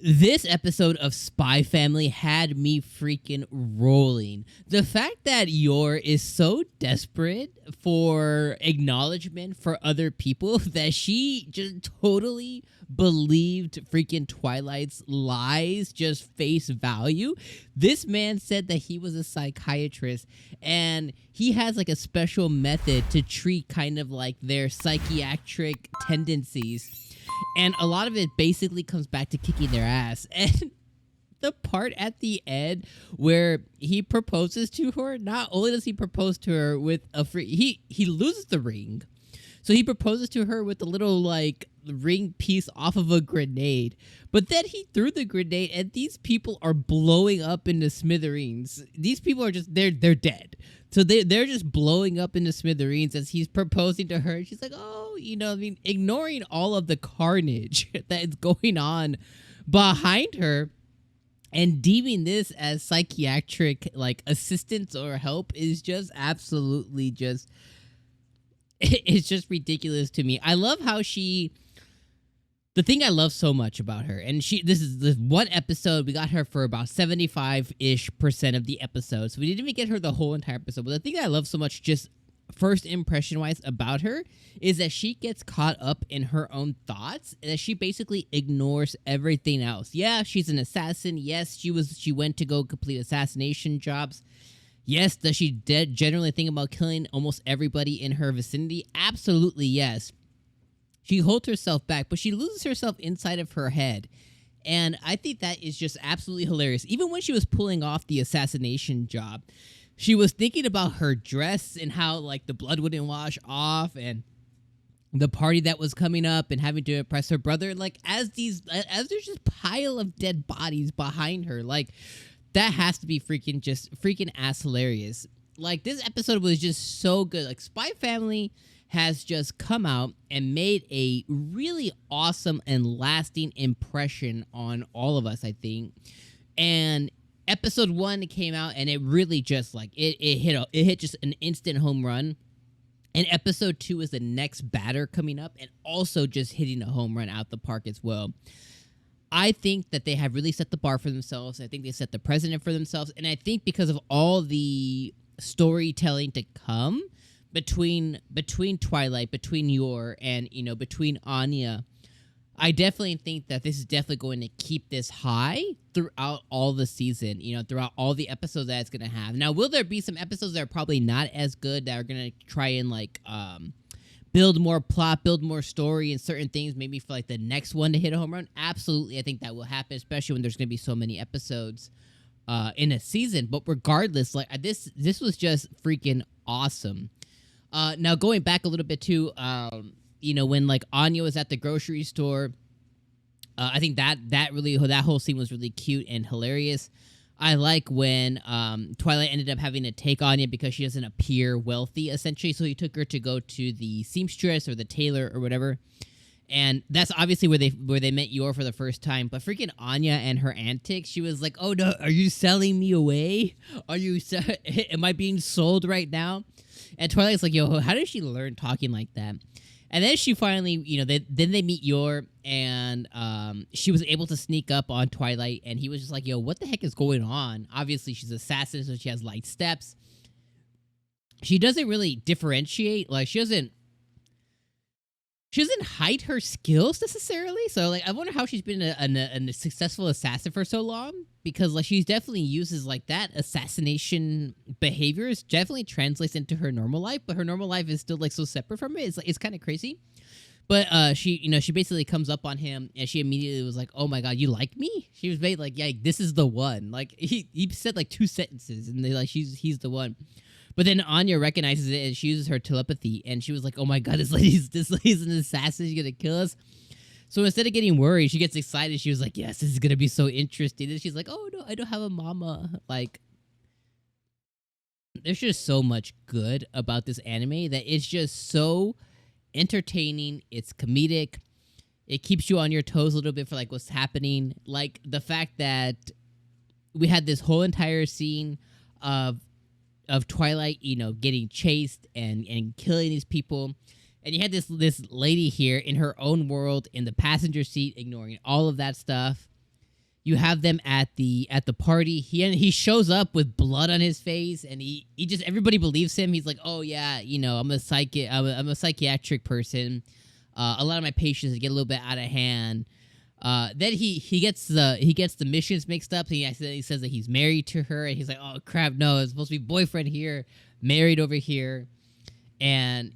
This episode of Spy Family had me freaking rolling. The fact that YOR is so desperate for acknowledgement for other people that she just totally believed freaking Twilight's lies just face value. This man said that he was a psychiatrist and he has like a special method to treat kind of like their psychiatric tendencies. And a lot of it basically comes back to kicking their ass. And the part at the end where he proposes to her, not only does he propose to her with a free... He loses the ring. So he proposes to her with a little, like, ring piece off of a grenade. But then he threw the grenade, and these people are blowing up into smithereens. These people are just... They're dead. So they're just blowing up into smithereens as he's proposing to her. She's like, oh, you know, I mean, ignoring all of the carnage that is going on behind her and deeming this as psychiatric, like, assistance or help is just absolutely just... It's just ridiculous to me. I love how she... The thing I love so much about her, and this is the one episode, we got her for about 75-ish% of the episode, so we didn't even get her the whole entire episode, but the thing I love so much, just first impression-wise about her, is that she gets caught up in her own thoughts, and that she basically ignores everything else. Yeah, she's an assassin. Yes, she went to go complete assassination jobs. Yes, does she generally think about killing almost everybody in her vicinity? Absolutely, yes. She holds herself back, but she loses herself inside of her head. And I think that is just absolutely hilarious. Even when she was pulling off the assassination job, she was thinking about her dress and how, like, the blood wouldn't wash off and the party that was coming up and having to impress her brother. Like, as there's just pile of dead bodies behind her, like, that has to be freaking ass hilarious. Like, this episode was just so good. Like, Spy Family has just come out and made a really awesome and lasting impression on all of us, I think. And episode 1 came out and it really just like it hit just an instant home run. And episode 2 is the next batter coming up and also just hitting a home run out the park as well. I think that they have really set the bar for themselves. I think they set the precedent for themselves. And I think because of all the storytelling to come between Twilight, between YOR, and, you know, between Anya, I definitely think that this is definitely going to keep this high throughout all the season, you know, throughout all the episodes that it's going to have. Now, will there be some episodes that are probably not as good that are going to try and, like, build more plot, build more story and certain things, maybe for, like, the next one to hit a home run? Absolutely, I think that will happen, especially when there's going to be so many episodes in a season. But regardless, like, this was just freaking awesome. Now, going back a little bit too, you know, when, like, Anya was at the grocery store, I think that whole scene was really cute and hilarious. I like when Twilight ended up having to take Anya because she doesn't appear wealthy, essentially. So he took her to go to the seamstress or the tailor or whatever. And that's obviously where they met YOR for the first time. But freaking Anya and her antics, she was like, "Oh no, are you selling me away? Am I being sold right now?" And Twilight's like, "Yo, how did she learn talking like that?" And then she finally, you know, then they meet YOR, and she was able to sneak up on Twilight, and he was just like, "Yo, what the heck is going on?" Obviously, she's an assassin, so she has light steps. She doesn't really differentiate. Like, she doesn't hide her skills necessarily. So, like, I wonder how she's been a successful assassin for so long, because, like, she definitely uses, like, that assassination behaviors definitely translates into her normal life, but her normal life is still, like, so separate from it. It's like, it's kind of crazy. But she, you know, she basically comes up on him and she immediately was like, "Oh my god, you like me?" She was made like, "Yeah, this is the one." Like, he said like 2 sentences and they like, he's the one. But then Anya recognizes it and she uses her telepathy and she was like, "Oh my god, this lady's an assassin, she's gonna kill us." So instead of getting worried, she gets excited. She was like, "Yes, this is gonna be so interesting." And she's like, "Oh no, I don't have a mama." Like, there's just so much good about this anime that it's just so entertaining. It's comedic. It keeps you on your toes a little bit for, like, what's happening. Like, the fact that we had this whole entire scene of Twilight, you know, getting chased and killing these people. And you had this lady here in her own world in the passenger seat ignoring all of that stuff. you have them at the party. He shows up with blood on his face, and he just, everybody believes him. He's like, oh yeah, you know, I'm a psychiatric person. A lot of my patients get a little bit out of hand. Then he gets the missions mixed up. He says that he's married to her, and he's like, oh crap, no, it's supposed to be boyfriend here, married over here. And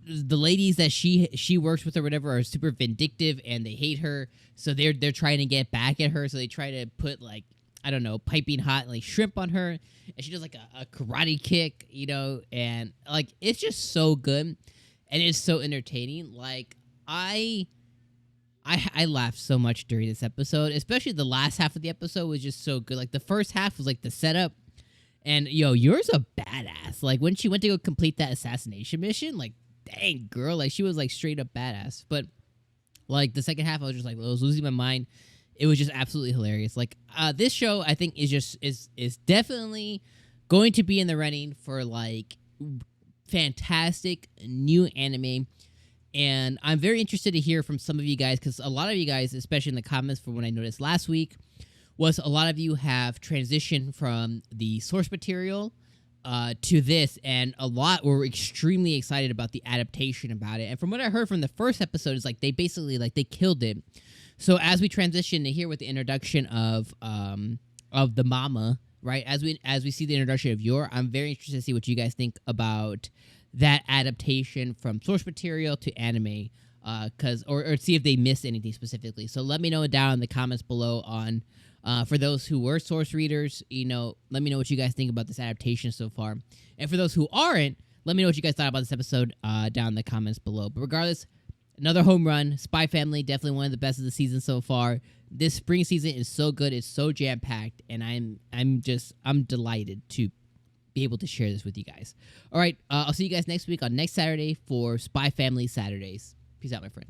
the ladies that she works with or whatever are super vindictive, and they hate her, so they're trying to get back at her. So they try to put, like, I don't know, piping hot like shrimp on her, and she does like a karate kick, you know, and like it's just so good, and it's so entertaining. Like I laughed so much during this episode, especially the last half of the episode was just so good. Like the first half was like the setup. And yo, yours a badass. Like when she went to go complete that assassination mission, like dang girl, like she was like straight up badass. But like the second half, I was just like, I was losing my mind. It was just absolutely hilarious. Like this show, I think is definitely going to be in the running for like fantastic new anime. And I'm very interested to hear from some of you guys, because a lot of you guys, especially in the comments from what I noticed last week, was a lot of you have transitioned from the source material to this, and a lot were extremely excited about the adaptation about it. And from what I heard from the first episode, is like they basically like they killed it. So as we transition to here with the introduction of the mama, right? As we see the introduction of YOR, I'm very interested to see what you guys think about that adaptation from source material to anime, or see if they missed anything specifically. So let me know down in the comments below on. For those who were source readers, you know, let me know what you guys think about this adaptation so far. And for those who aren't, let me know what you guys thought about this episode down in the comments below. But regardless, another home run. Spy Family, definitely one of the best of the season so far. This spring season is so good. It's so jam-packed. And I'm delighted to be able to share this with you guys. All right, I'll see you guys next week on next Saturday for Spy Family Saturdays. Peace out, my friend.